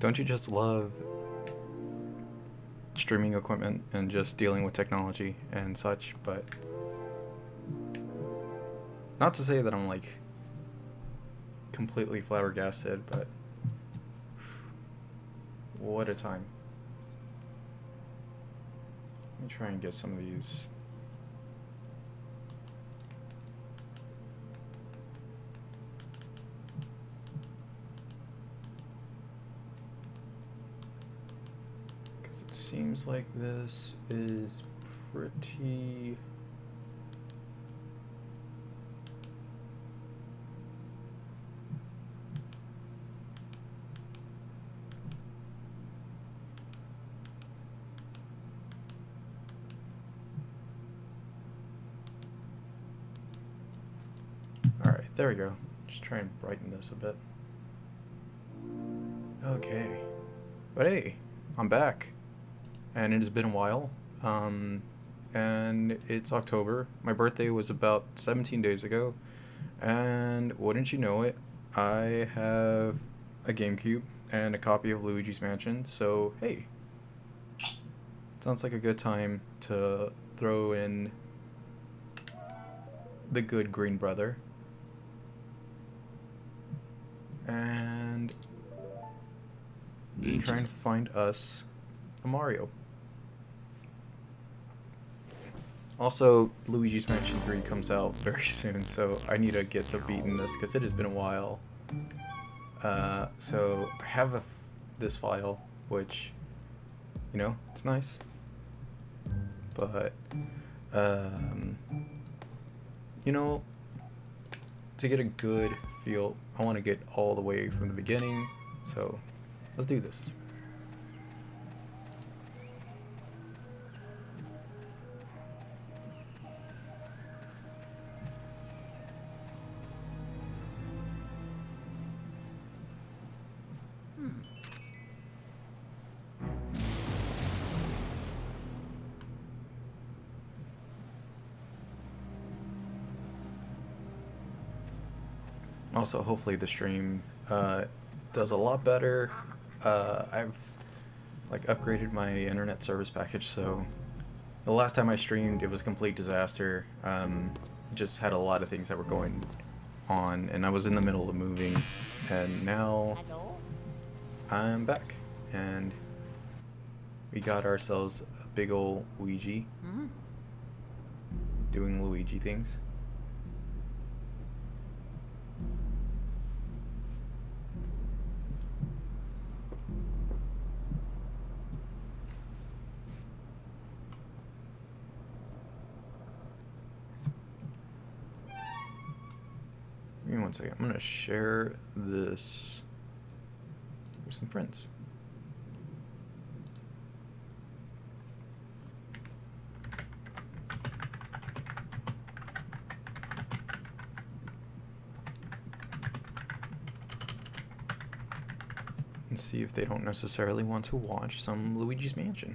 Don't you just love streaming equipment and just dealing with technology and such? But not to say that I'm like completely flabbergasted, but what a time. Let me try and get some of these. Because it seems like this is pretty... Alright, there we go. Just try and brighten this a bit. Okay. But hey, I'm back. And it has been a while. And it's October. My birthday was about 17 days ago. And wouldn't you know it, I have a GameCube and a copy of Luigi's Mansion. So, hey. Sounds like a good time to throw in the good green brother. And trying to find us a Mario. Also, Luigi's Mansion 3 comes out very soon, so I need to get to beating this because it has been a while. So I have this file, which, you know, it's nice. But, you know, to get a good feel, I want to get all the way from the beginning, so let's do this. Also, hopefully the stream does a lot better. I've like upgraded my internet service package, so the last time I streamed it was a complete disaster. Just had a lot of things that were going on, and I was in the middle of moving, and now I'm back, and we got ourselves a big ol' Luigi doing Luigi things. Give me one second. I'm gonna share this with some friends. And see if they don't necessarily want to watch some Luigi's Mansion.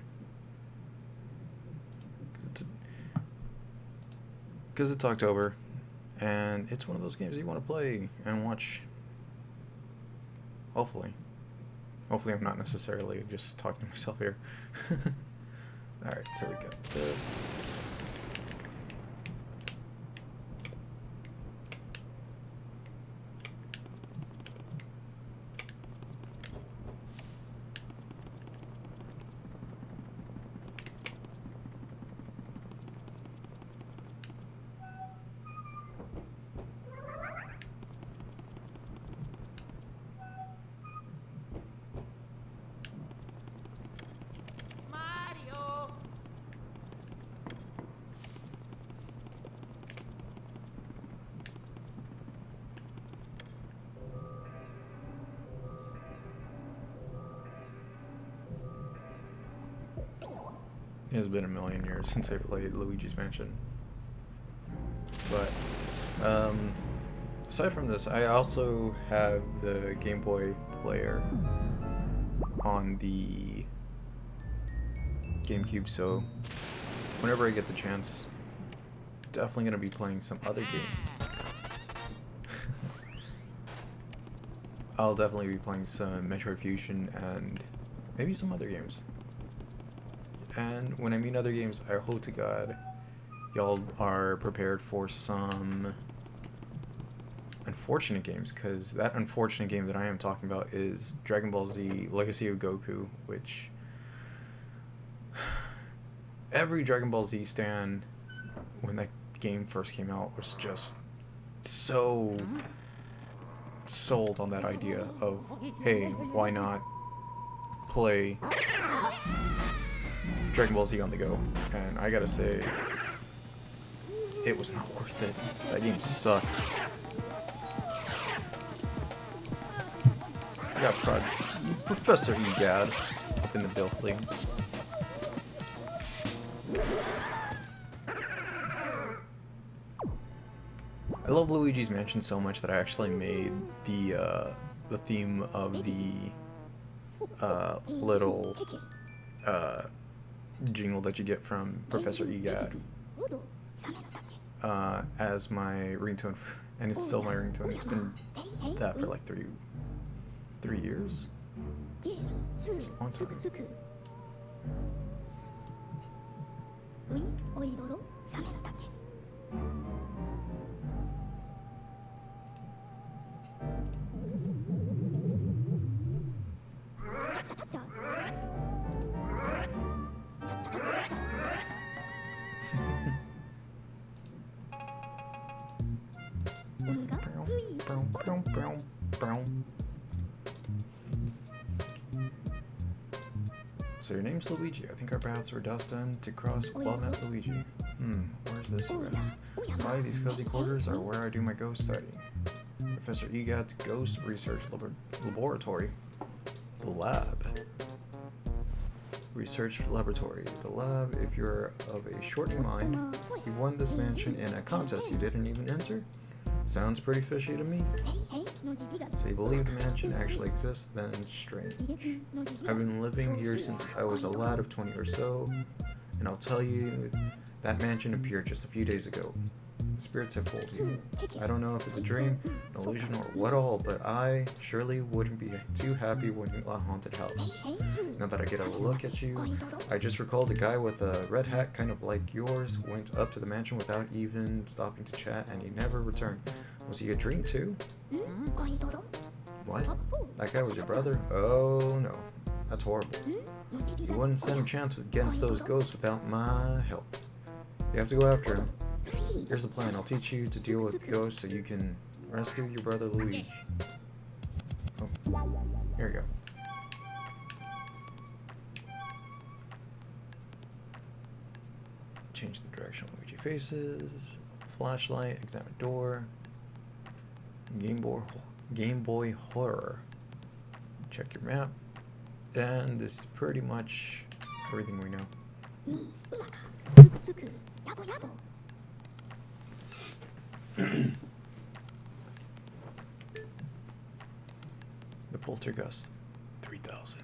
Because it's October. And it's one of those games you want to play and watch. Hopefully. Hopefully I'm not necessarily just talking to myself here. Alright, so we got this. It has been a million years since I played Luigi's Mansion. But, aside from this, I also have the Game Boy player on the GameCube, so whenever I get the chance, definitely going to be playing some other games. I'll definitely be playing some Metroid Fusion and maybe some other games. And when I mean other games, I hope to God y'all are prepared for some unfortunate games, because that unfortunate game that I am talking about is Dragon Ball Z Legacy of Goku, which every Dragon Ball Z stan, when that game first came out, was just so sold on that idea of, hey, why not play Dragon Ball Z on the go? And I gotta say, it was not worth it. That game sucked. We got Professor Egad up in the building. I love Luigi's Mansion so much that I actually made the theme of the little jingle that you get from Professor Egad as my ringtone, and it's still my ringtone. It's been that for like 3 years. It's a long time. So your name's Luigi. I think our paths were destined to cross. Well met, Luigi. Where's this, you ask? Why, these cozy quarters are where I do my ghost study. Professor Egad's Ghost Research Laboratory. The lab. Research Laboratory. The lab, if you're of a short mind, you won this mansion in a contest you didn't even enter? Sounds pretty fishy to me. So you believe the mansion actually exists? Then strange. I've been living here since I was a lad of 20 or so, and I'll tell you, that mansion appeared just a few days ago. The spirits have fooled you. I don't know if it's a dream, an illusion, or what all, but I surely wouldn't be too happy when you a haunted house. Now that I get a look at you, I just recalled a guy with a red hat kind of like yours went up to the mansion without even stopping to chat, and he never returned. Was he a dream too? What? That guy was your brother? Oh no. That's horrible. You wouldn't stand a chance against those ghosts without my help. You have to go after him. Here's the plan. I'll teach you to deal with ghosts so you can rescue your brother Luigi. Oh, here we go. Change the direction Luigi faces. Flashlight. Examine door. Game Boy Horror. Check your map. And this is pretty much everything we know. The Poltergust 3000.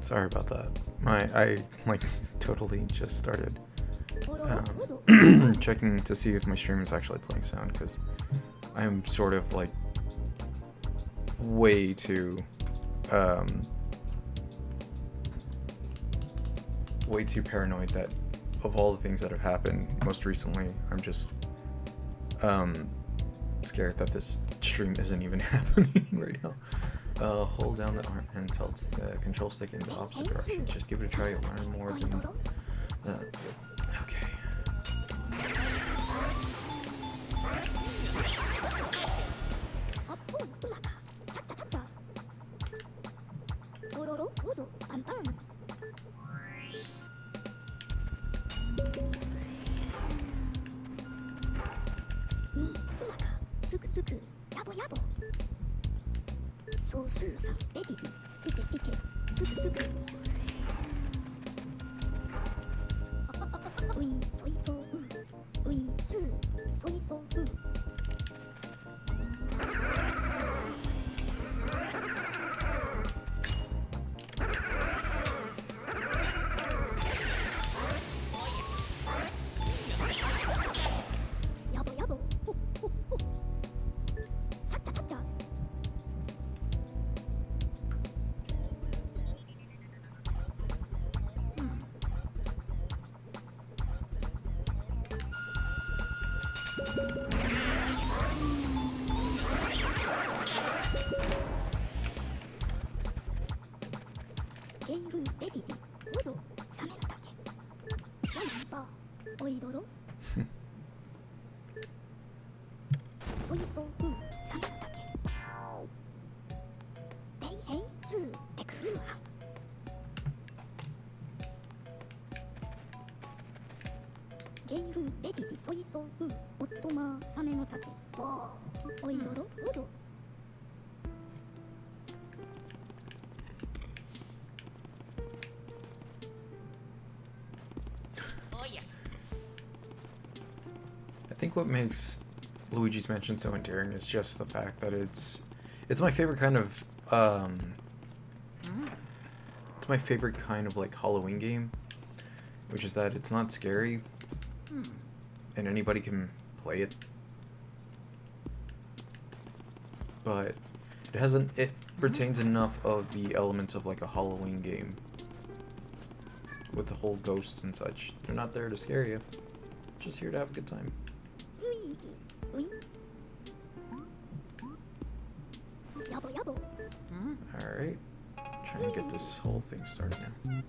Sorry about that. I like totally just started checking to see if my stream is actually playing sound, because I'm sort of like way too paranoid that of all the things that have happened most recently, I'm just scared that this stream isn't even happening right now. Hold down the arm and tilt the control stick in the opposite direction. Just give it a try, you'll learn more than... okay. I think what makes Luigi's Mansion so endearing is just the fact that it's my favorite kind of it's my favorite kind of like Halloween game, which is that it's not scary and anybody can play it, but it retains enough of the elements of like a Halloween game with the whole ghosts and such. They're not there to scare you, just here to have a good time. Alright, trying to get this whole thing started now.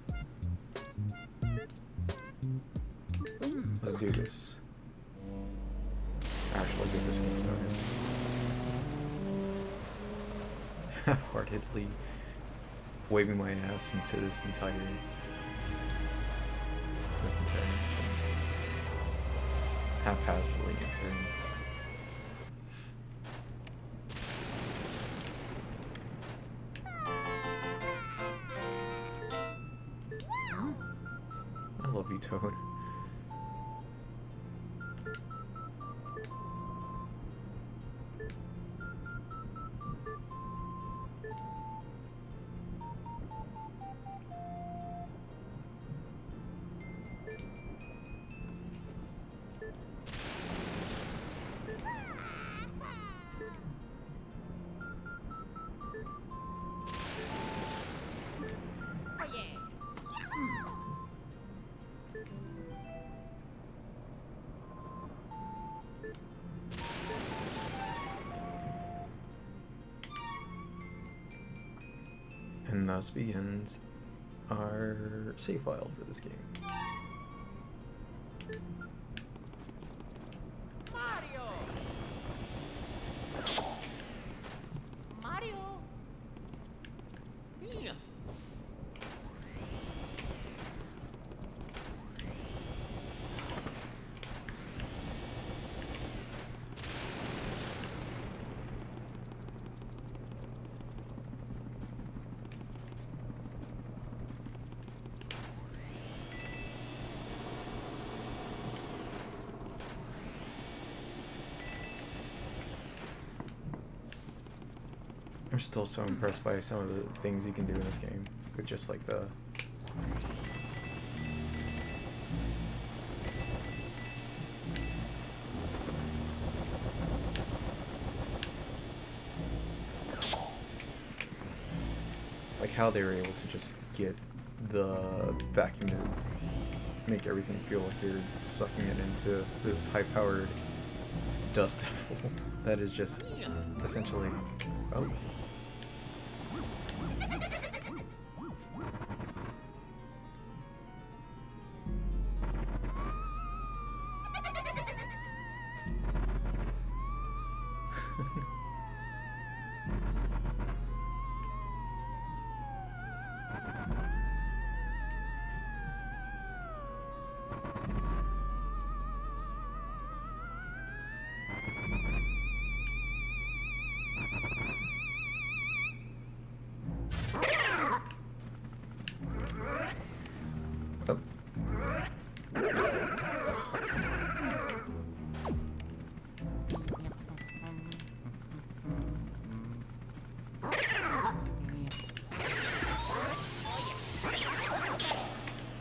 Let's do this. Actually get this game started. Half-heartedly waving my ass into this entire mission. Haphazardly entering. I love you, Toad. And thus begins our save file for this game. I'm still so impressed by some of the things you can do in this game, with just like the how they were able to just get the vacuum to make everything feel like you're sucking it into this high-powered dust devil that is just essentially... Oh. Oh.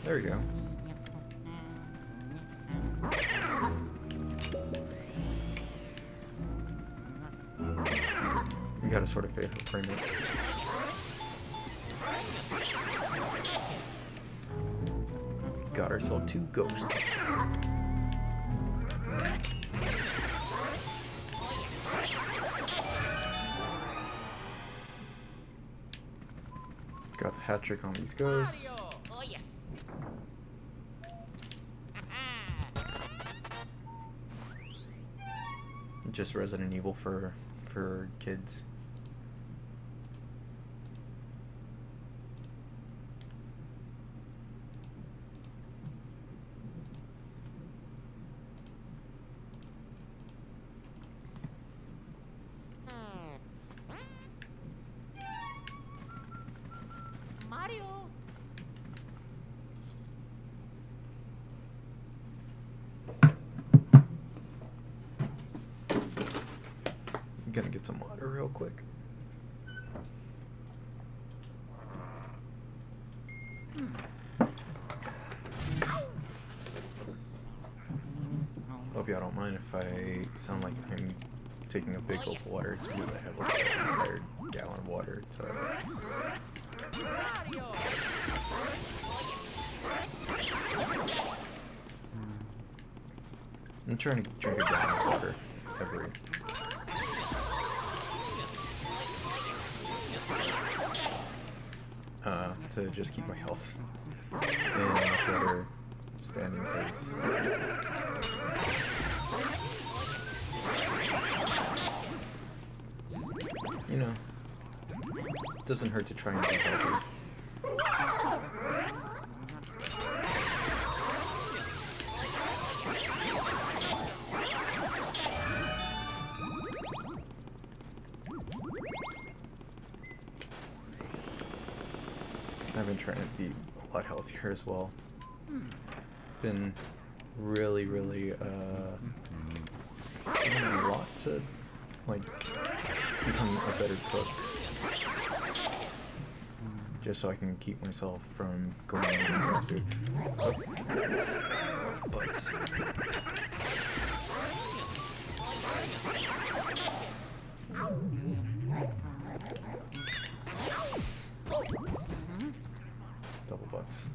There we go. You gotta sort of frame it. We got ourselves 2 ghosts. Got the hat trick on these ghosts. Just Resident Evil for kids. Mario. I'm gonna get some water real quick. Hope y'all don't mind if I sound like I'm taking a big gulp of water. It's because I have like an entire gallon of water to... I'm trying to drink a gallon of water every... to just keep my health in a much better standing place. You know, it doesn't hurt to try and be healthy. I've been trying to be a lot healthier as well. Been really doing a lot to like become a better cook, just so I can keep myself from going into oh. Bugs. Double bugs.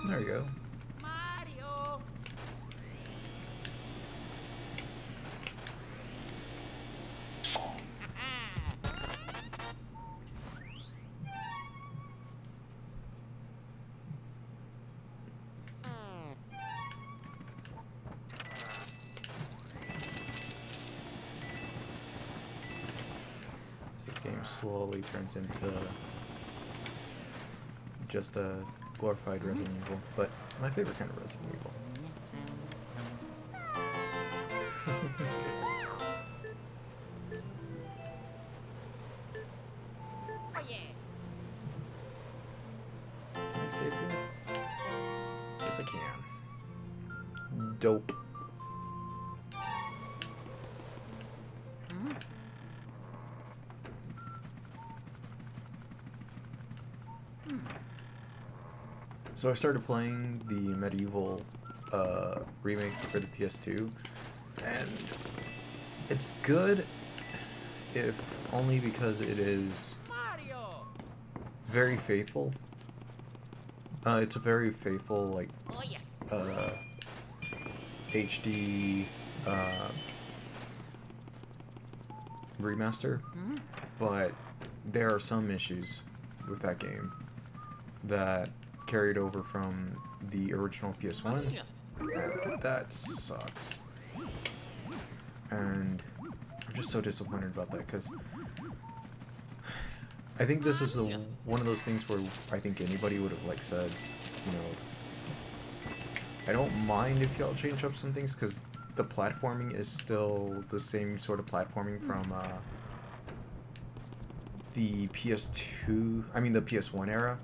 There we go. Mario. game slowly turns into just a glorified Resident Evil, but my favorite kind of Resident Evil. Oh yeah. Can I save here? Yes, I can. Dope. So I started playing the Medieval remake for the PS2, and it's good, if only because it is Mario. very faithful. It's a very faithful, like, Oh yeah. HD remaster, but there are some issues with that game that carried over from the original PS1, and that sucks. And I'm just so disappointed about that, because I think this is one of those things where I think anybody would have like said, you know, I don't mind if y'all change up some things, because the platforming is still the same sort of platforming from the PS2, I mean the PS1 era,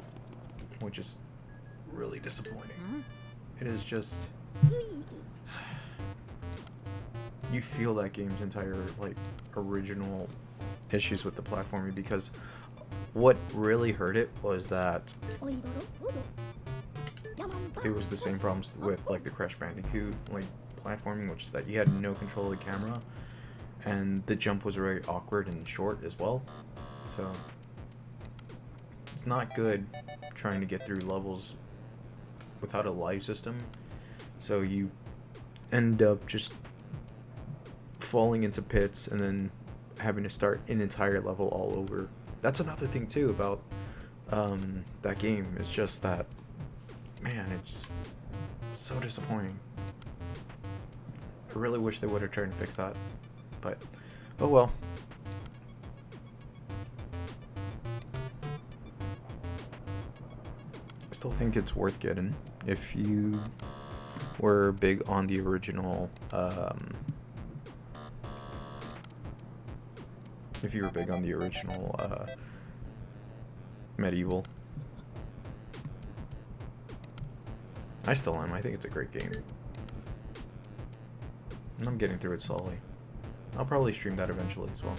which is really disappointing. It is just, you feel that game's entire like original issues with the platforming, because what really hurt it was that it was the same problems with like the Crash Bandicoot like platforming, which is that you had no control of the camera, and the jump was very awkward and short as well. So it's not good trying to get through levels without a live system, so you end up just falling into pits and then having to start an entire level all over. That's another thing too about that game. It's just that, man, it's so disappointing. I really wish they would have tried to fix that, but oh well. I still think it's worth getting if you were big on the original Medieval. I still am. I think it's a great game. And I'm getting through it slowly. I'll probably stream that eventually as well.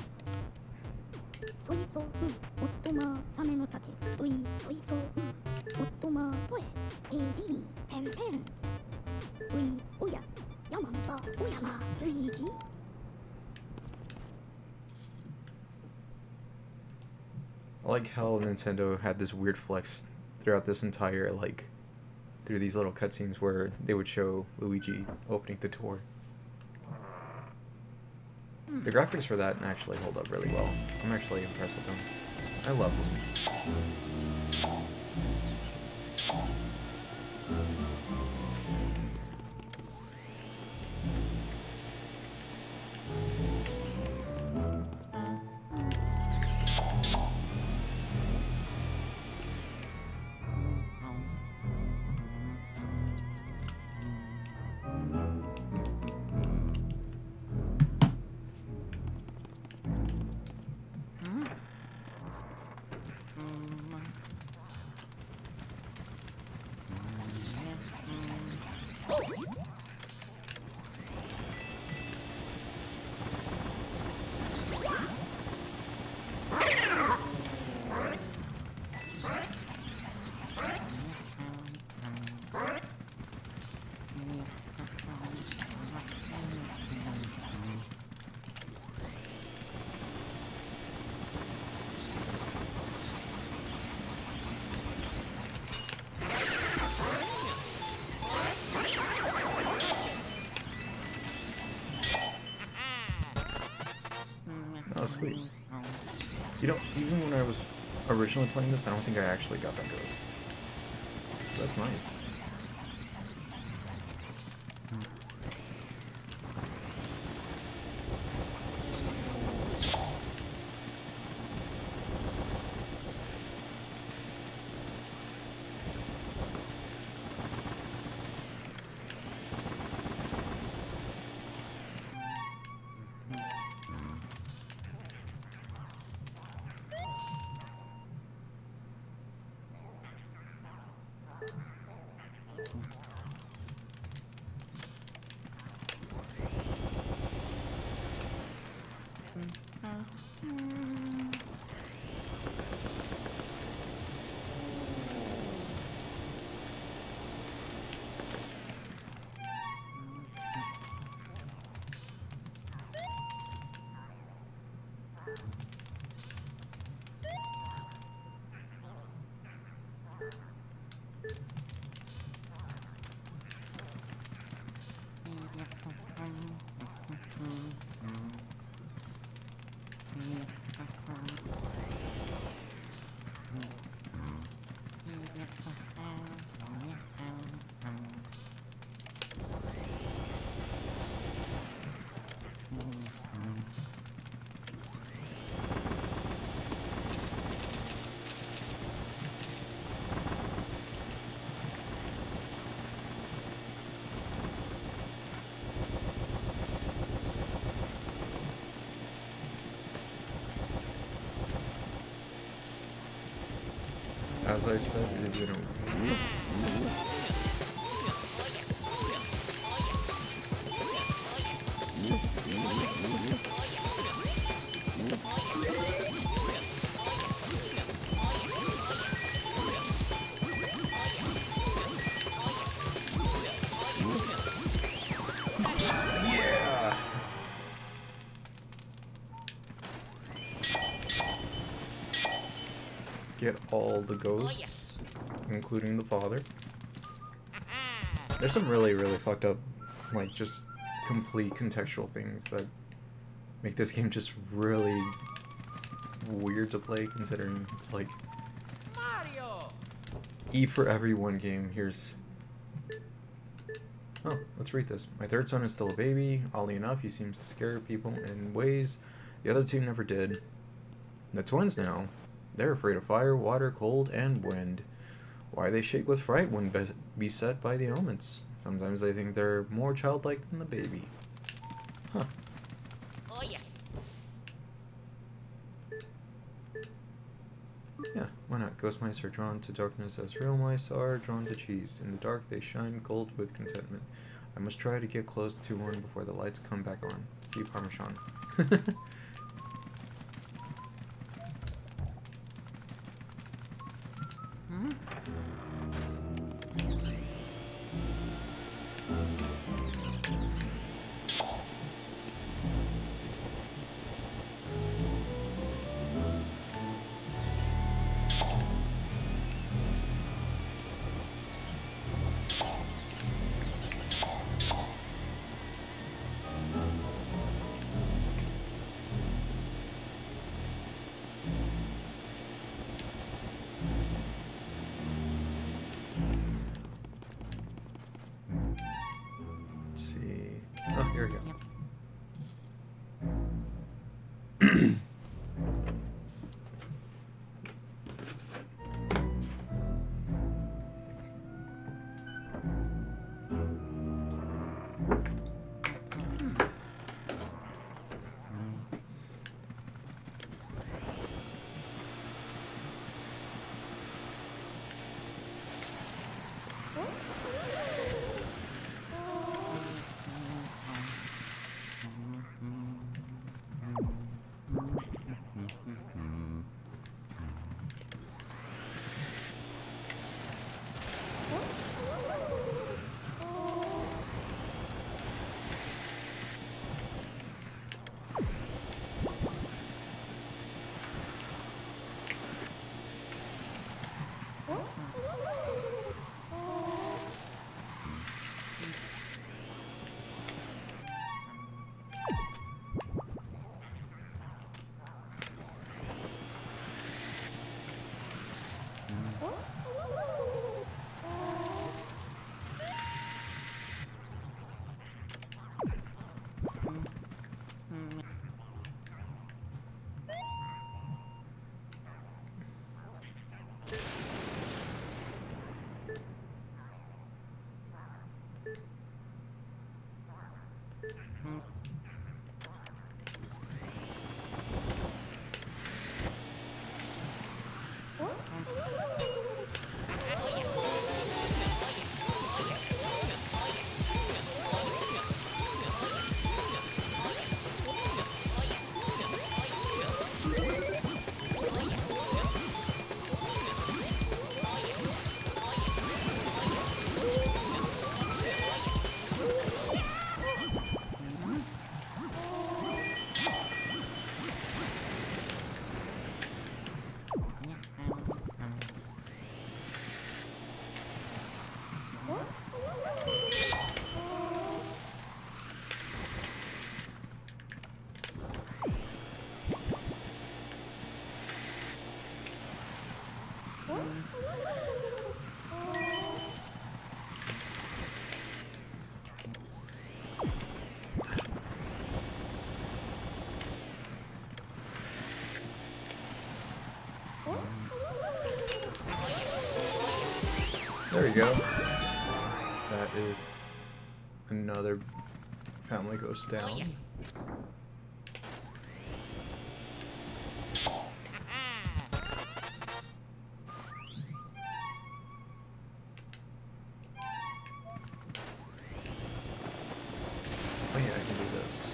I like how Nintendo had this weird flex throughout this entire, like, through these little cutscenes where they would show Luigi opening the door. The graphics for that actually hold up really well. I'm actually impressed with them. I love them. Oh, sweet. You know, even when I was originally playing this, I don't think I actually got that ghost. So that's nice. As I said, it is gonna. Yeah! Get all the ghosts, including the father. There's some really, really fucked up, like, just complete contextual things that make this game just really weird to play, considering it's like Mario! E for everyone game. Here's... Oh, let's read this. My third son is still a baby. Oddly enough, he seems to scare people in ways the other two never did. The twins now. They're afraid of fire, water, cold, and wind. Why they shake with fright when beset by the elements. Sometimes they think they're more childlike than the baby. Huh. Oh yeah. Yeah, why not? Ghost mice are drawn to darkness as real mice are drawn to cheese. In the dark, they shine gold with contentment. I must try to get close to one before the lights come back on. See Parmesan. Oh, here we go. There we go. That is another family ghost down. Oh, yeah. Oh yeah, I can do this.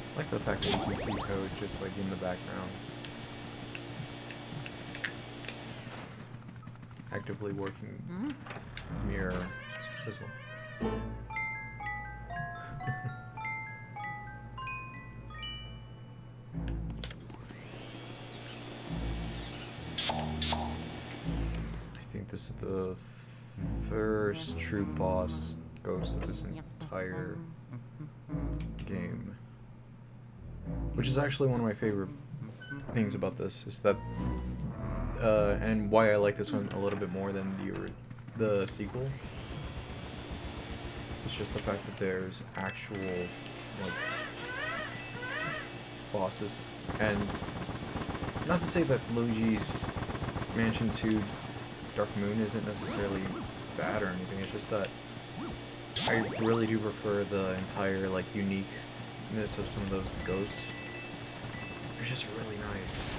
I like the fact that you can see Toad just like in the background. Actively working mirror as well. I think this is the first true boss ghost of this entire game. Which is actually one of my favorite things about this, is that, and why I like this one a little bit more than the sequel. It's just the fact that there's actual, like, bosses, and not to say that Luigi's Mansion 2 Dark Moon isn't necessarily bad or anything, it's just that I really do prefer the entire, like, uniqueness of some of those ghosts. They're just really nice.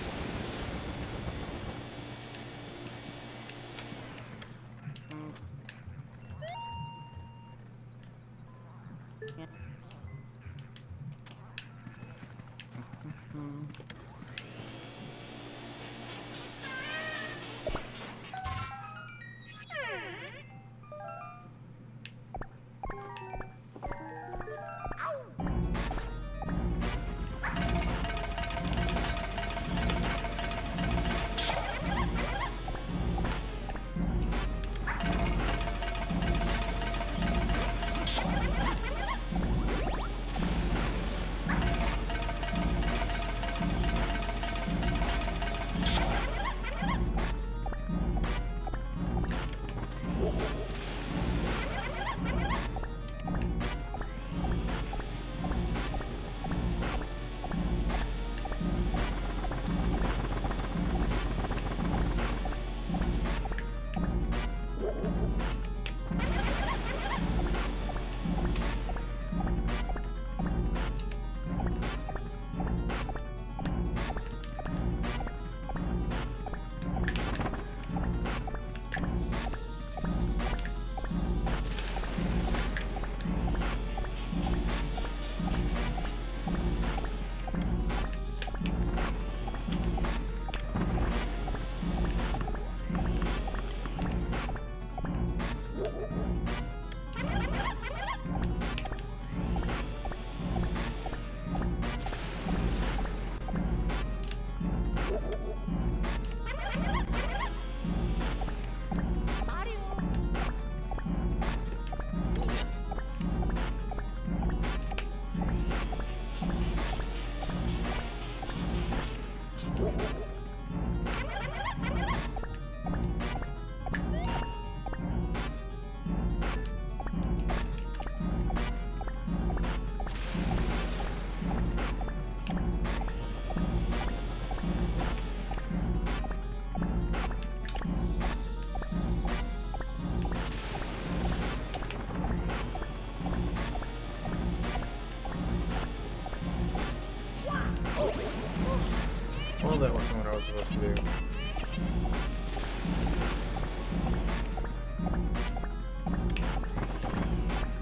Well, that wasn't what I was supposed to do.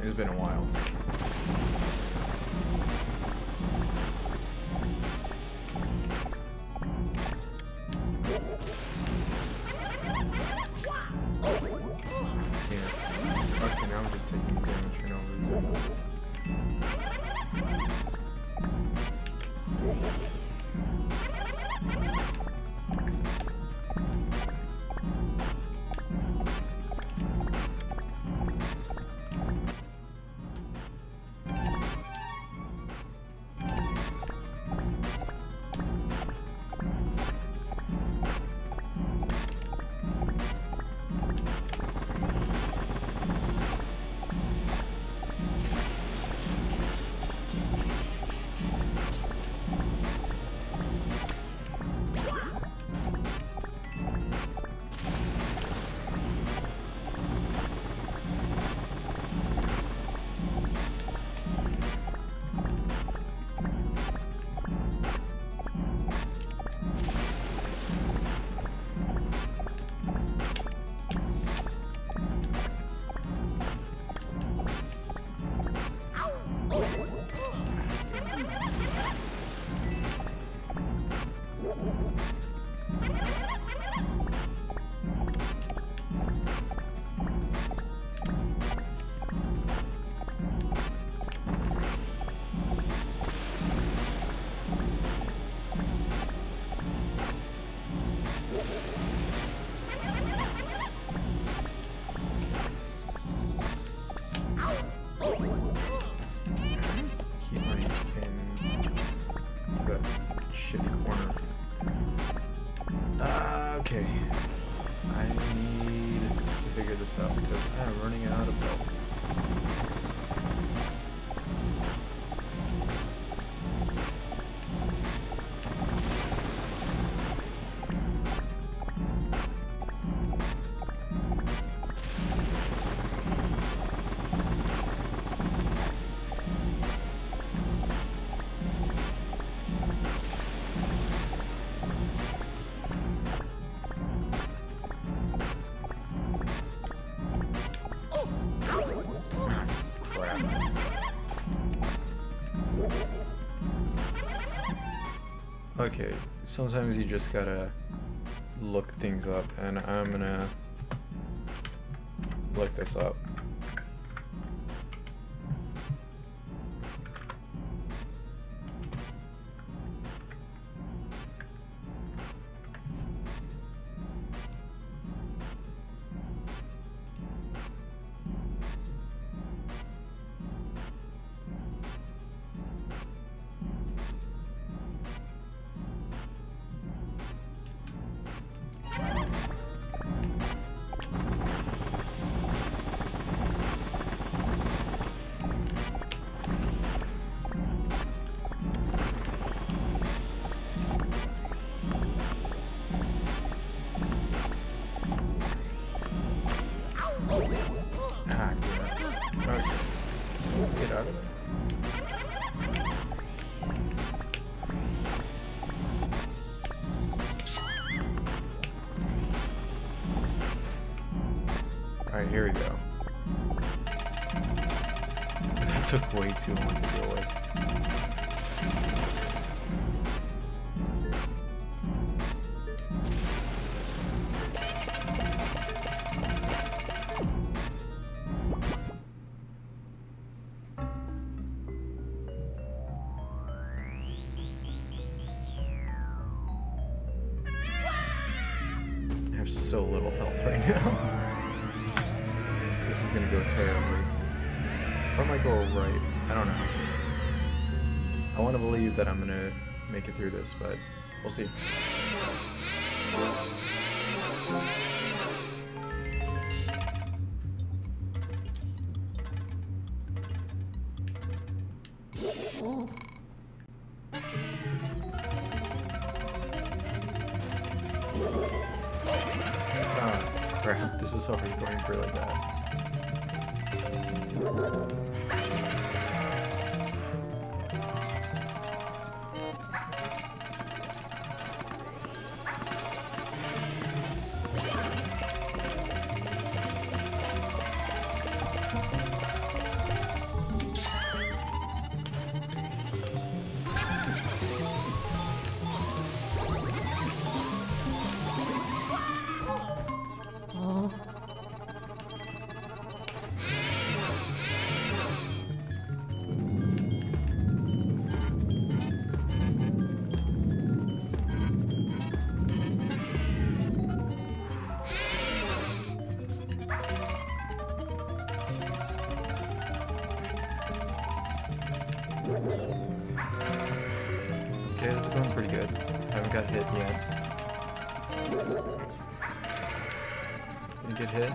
It's been a while. Yeah. Okay, now I'm just taking damage for no reason. figure this out because I am running out of health. Okay, sometimes you just gotta look things up, and I'm gonna look this up. Alright, here we go. That took way too long to deal with. I have so little health right now. This is gonna go terribly. Or it might go right. I don't know. I want to believe that I'm gonna make it through this, but we'll see. Oh, crap. This is already going really bad. Okay, this is going pretty good. Haven't got hit yet. Gonna get hit.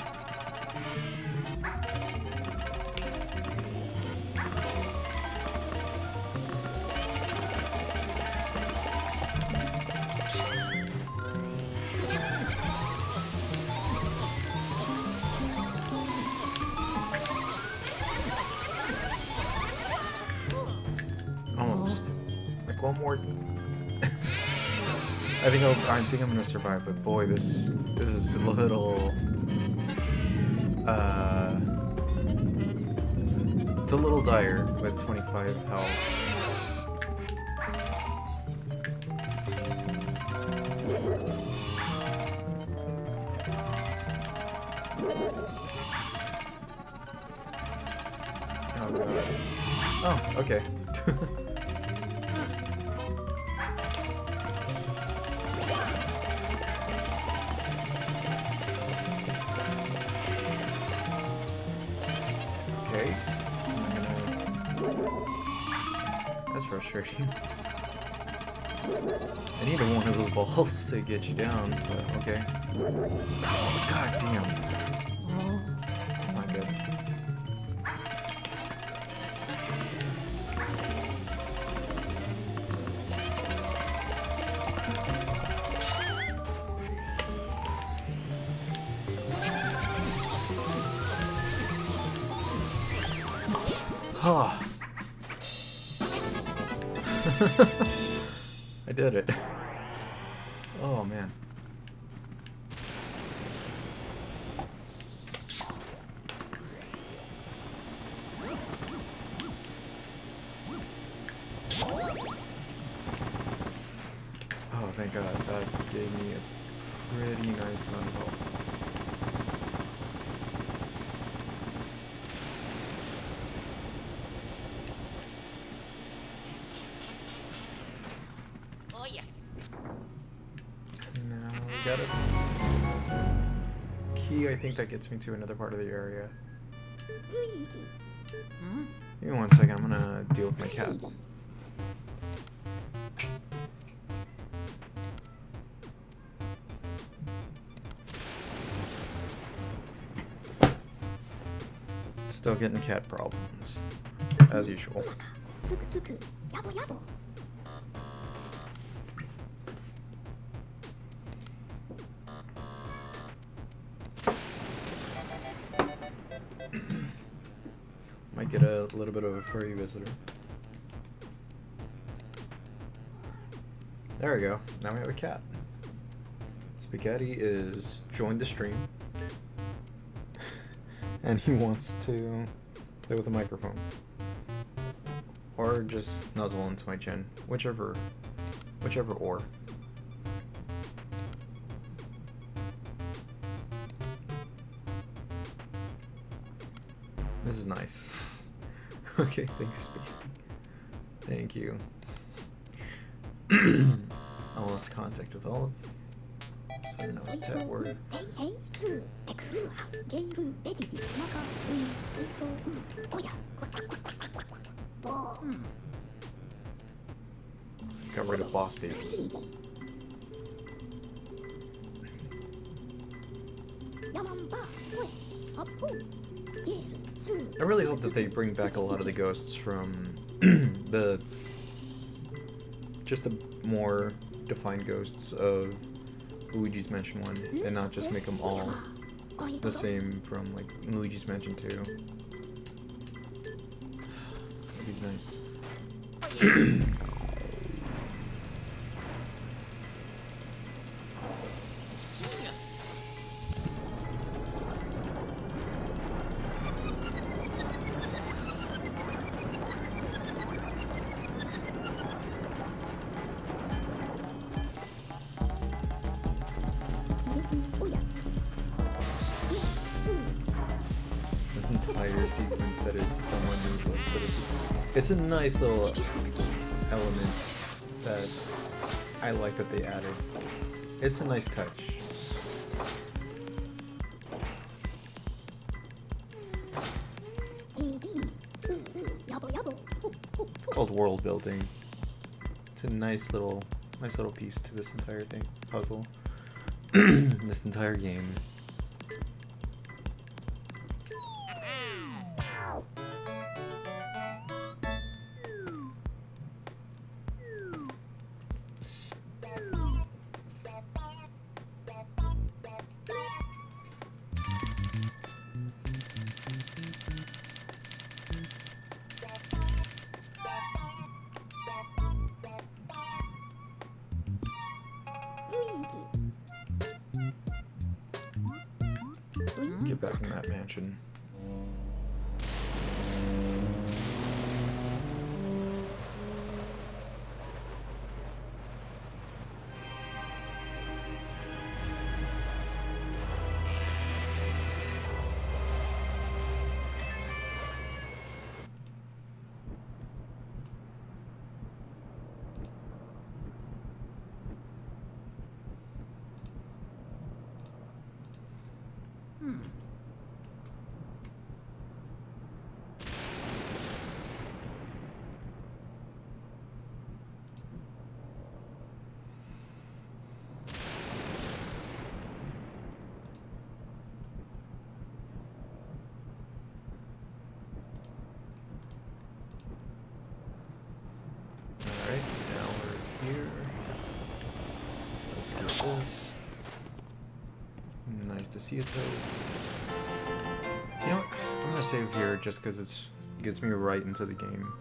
Almost. Like one more. I think I'm gonna survive, but boy, this is a little. It's a little dire with 25 health. Oh god. Oh, okay. Okay. That's frustrating. I needed one of those balls to get you down, but okay. God damn. Ah. I did it. Oh man. Oh, thank God. That gave me a pretty nice amount of health. Oh yeah. Now we got a key. I think that gets me to another part of the area. Luigi. Give me 1 second. I'm gonna deal with my cat. Still getting cat problems, as usual. すくすくやぼやぼ Might get a little bit of a furry visitor. There we go. Now we have a cat. Spaghetti is joined the stream. And he wants to play with a microphone. Or just nuzzle into my chin. Whichever or. This is nice. Okay, thanks, Spaghetti. Thank you. I lost contact with all of... So I don't know what that word. ヘイヘイスーテクルーハゲールベジジマカ水筒おや ボーン Got rid of boss baby. ヤマンバーおいアップゲールスー I really hope that they bring back a lot of the ghosts from the just the more defined ghosts of Luigi's Mansion 1 and not just make them all the same from like Luigi's Mansion 2. That'd be nice. This entire sequence that is somewhat needless, but it's a nice little element that I like that they added. It's a nice touch. It's called world building. It's a nice little piece to this entire thing, puzzle. This entire game. Get back in that mansion. Alright, now we're here. Let's do this. Nice to see you, Toad. You know what? I'm gonna save here just because it's Gets me right into the game.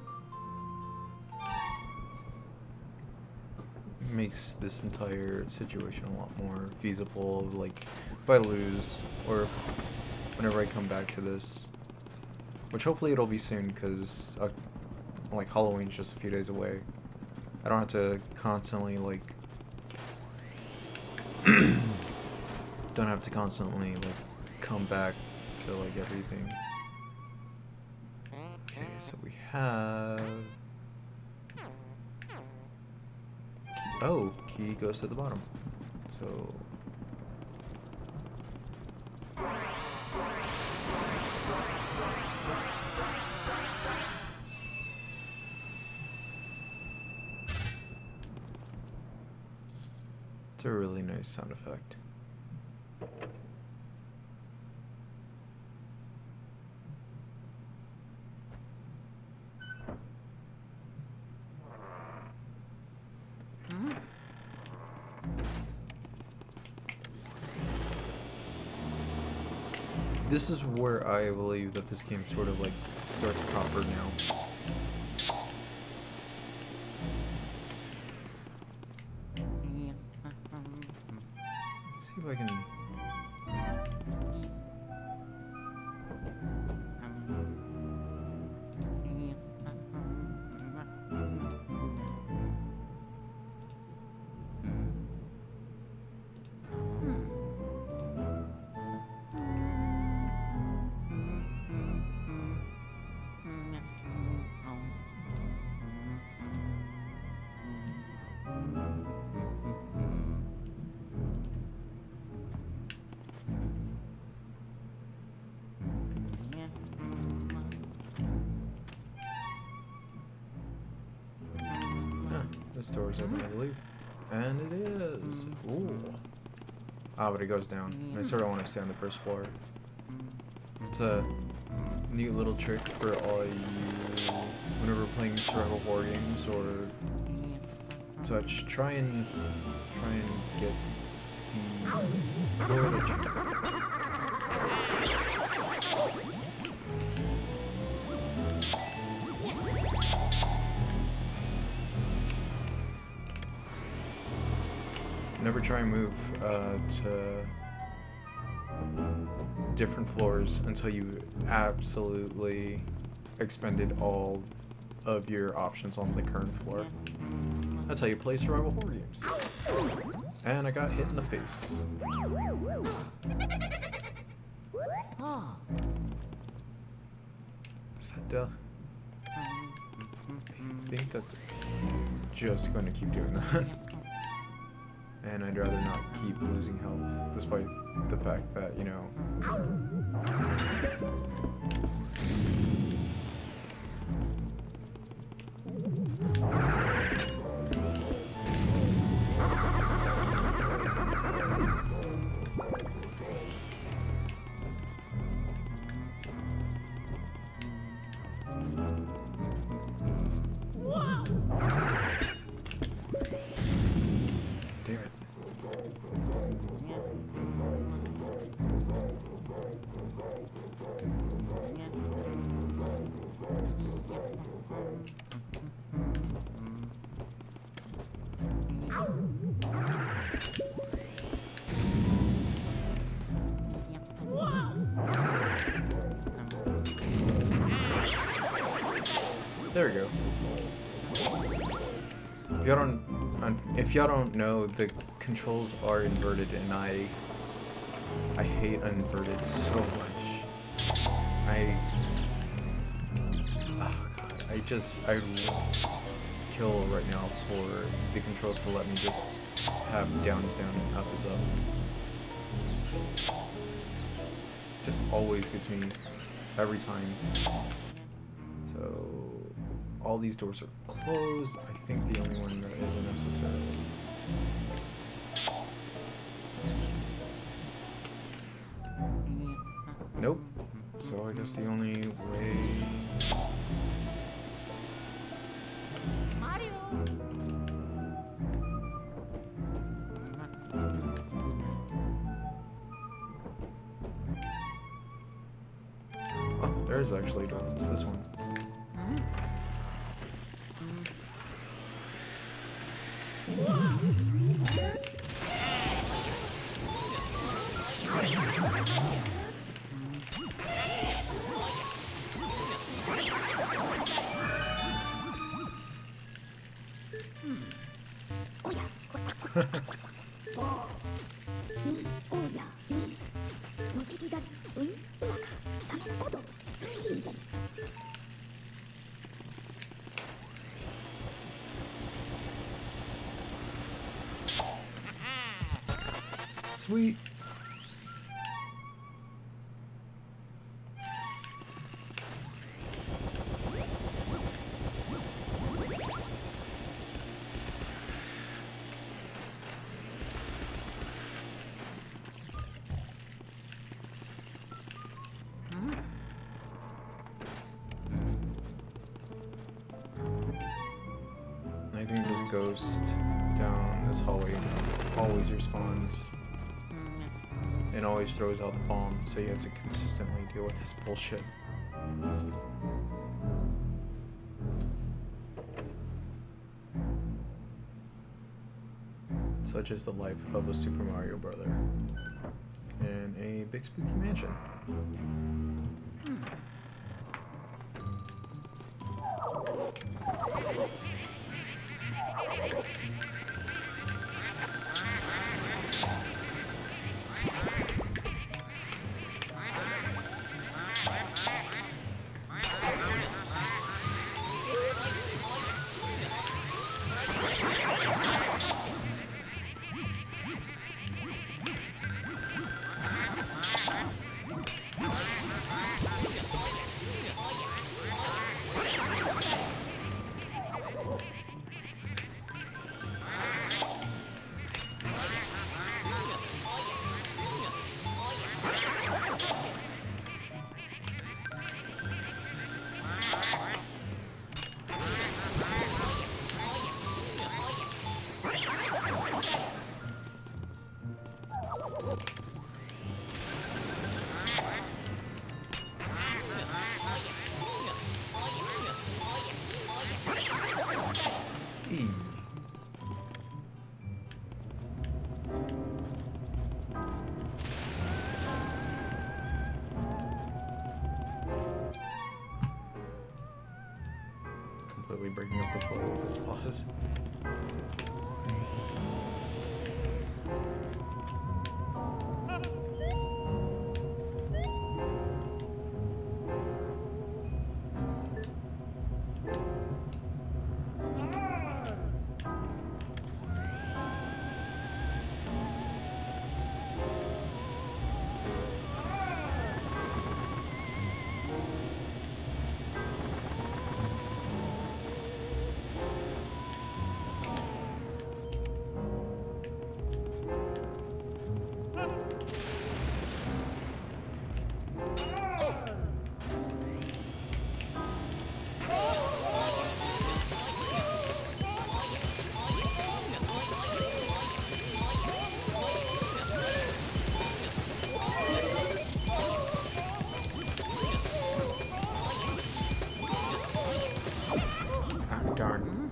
Makes this entire situation a lot more feasible. Like, if I lose, or whenever I come back to this, which hopefully it'll be soon, because like Halloween's just a few days away. I don't have to constantly like don't have to constantly like come back to like everything. Okay, so we have key. Oh, key goes to the bottom. So it's a really nice sound effect. This is where I believe that this game sort of like starts proper now. Let's see if I can. This door is open, I believe. And it is. Ooh. Ah, but it goes down. I sort of want to stay on the first floor. It's a neat little trick for all you, whenever playing survival horror games or such. Try and get the floor that you. Never try and move to different floors until you absolutely expended all of your options on the current floor. That's how you play survival horror games. And I got hit in the face. Is that duh? I think that's just going to keep doing that. And I'd rather not keep losing health, despite the fact that, you know... There we go. If y'all don't know, the controls are inverted, and I hate inverted so much. Oh God, I'd kill right now for the controls to let me just have down is down and up is up. Just always gets me every time. So all these doors are closed. I think the only one that isn't necessarily. Nope. So I guess the only way. Mario. Oh, there's actually a door. It's this one. におやにのちぎがうまくためほどいいで Sweet. I think this ghost down this hallway always respawns and always throws out the bomb, so you have to consistently deal with this bullshit. Such is the life of a Super Mario brother in a big spooky mansion. Completely breaking up the flow of this boss. Darn.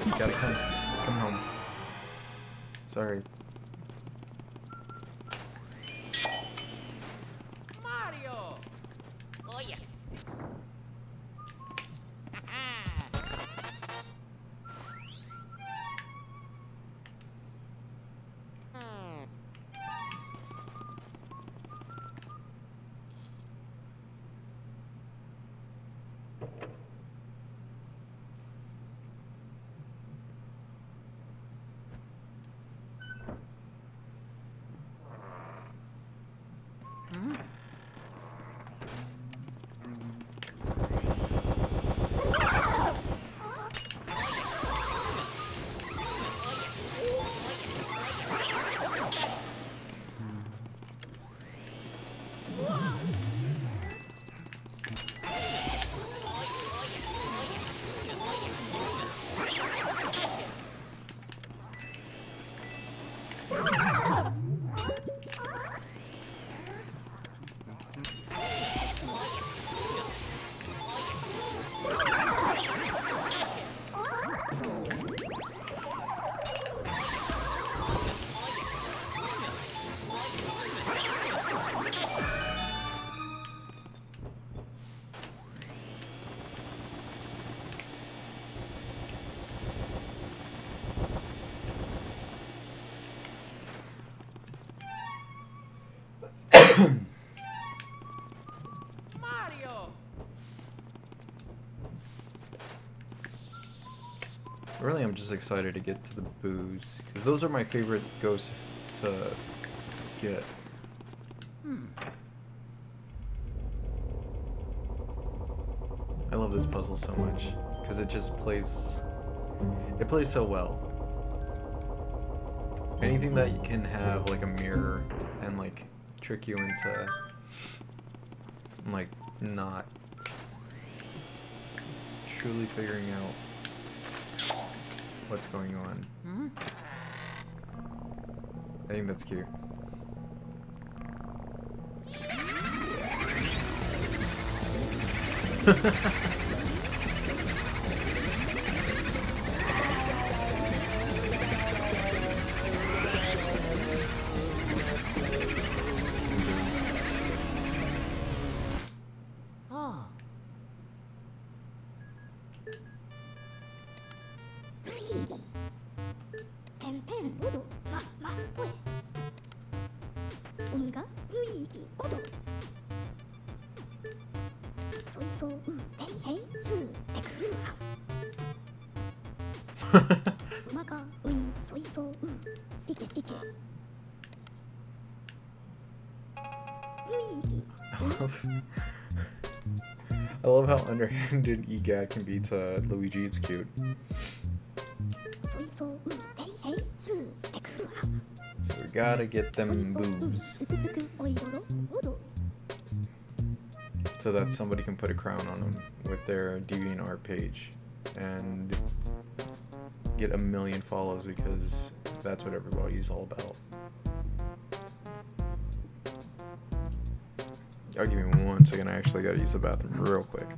You gotta come home. Sorry. Mario! Oh yeah. Really, I'm just excited to get to the booze, because those are my favorite ghosts to get. I love this puzzle so much, because it just plays... It plays so well. Anything that you can have, like, a mirror, and, like, trick you into, like, not truly figuring out what's going on. I think that's cute. Luigi. Pen pen odo ma ma poe. Unga Luigi odo. Soito hei hei su te kuru ha. Maka ui soito sike sike. Luigi. I love how underhanded EGAT can be to Luigi. It's cute. So we gotta get them boobs so that somebody can put a crown on them with their DeviantArt page and get 1 million follows, because that's what everybody's all about. Y'all give me 1 second, I actually gotta use the bathroom real quick.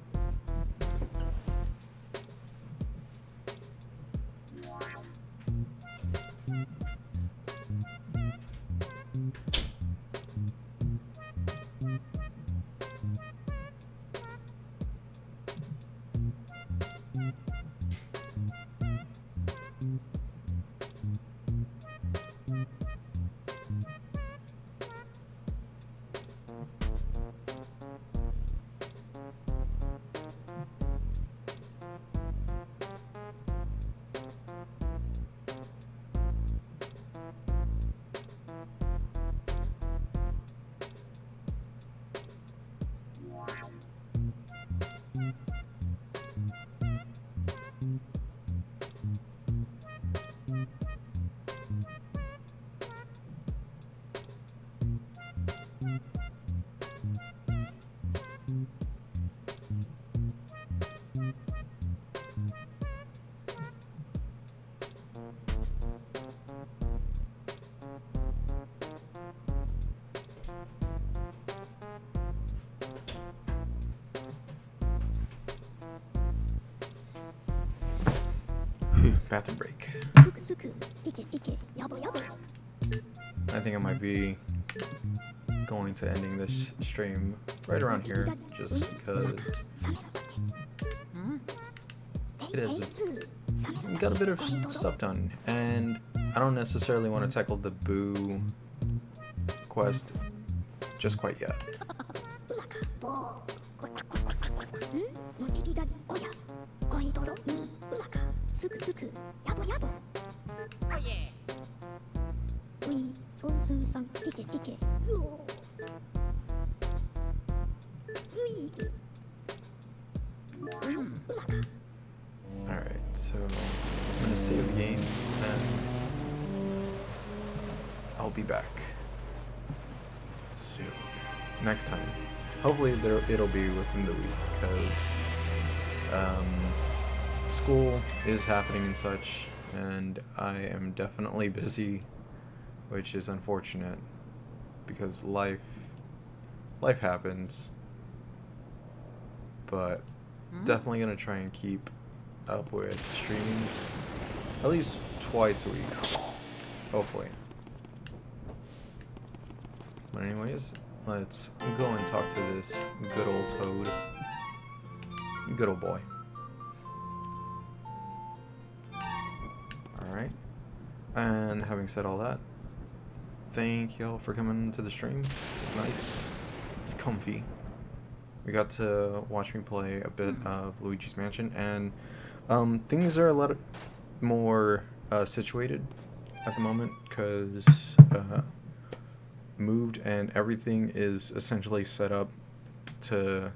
Bathroom break. I think I might be going to ending this stream right around here, just because it has got a bit of stuff done, and I don't necessarily want to tackle the Boo quest just quite yet. Oh yeah. Alright, so I'm gonna save the game and I'll be back soon. Next time. Hopefully it'll be within the week, because school is happening and such, and I am definitely busy, which is unfortunate because life happens, but definitely gonna try and keep up with streaming at least twice a week, hopefully. But anyways, let's go and talk to this good old Toad. Good old boy. Alright. And having said all that, thank y'all for coming to the stream. It's nice. It's comfy. We got to watch me play a bit of Luigi's Mansion, and things are a more situated at the moment because moved and everything is essentially set up to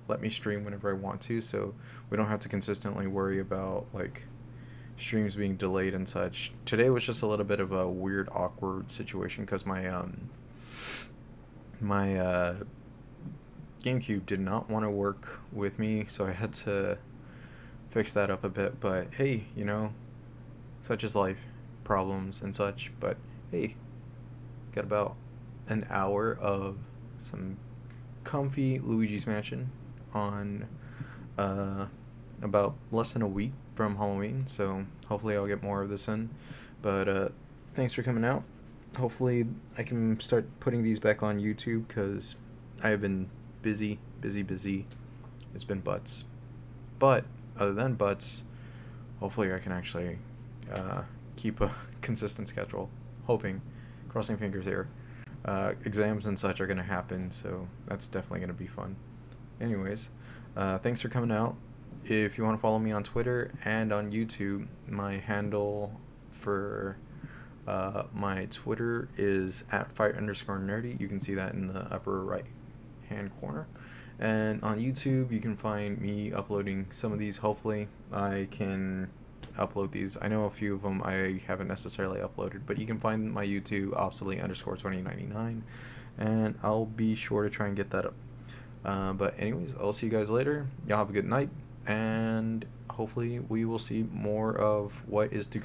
let me stream whenever I want to, so we don't have to consistently worry about like streams being delayed and such. Today was just a little bit of a weird, awkward situation because my GameCube did not want to work with me, so I had to fix that up a bit. But hey, you know, such is life, problems and such. But hey, got about an hour of some comfy Luigi's Mansion on about less than a week from Halloween, so hopefully I'll get more of this in. But thanks for coming out. Hopefully I can start putting these back on YouTube because I have been busy. It's been butts. But other than butts, hopefully I can actually keep a consistent schedule. Hoping, crossing fingers here. Exams and such are going to happen, so that's definitely going to be fun. Anyways, thanks for coming out. If you want to follow me on Twitter and on YouTube, my handle for my Twitter is @fight_nerdy. You can see that in the upper right hand corner. And on YouTube, you can find me uploading some of these. Hopefully, I can upload these. I know a few of them I haven't necessarily uploaded, but you can find my YouTube Obsolete_2099, and I'll be sure to try and get that up. But anyways, I'll see you guys later. Y'all have a good night, and hopefully we will see more of what is to come.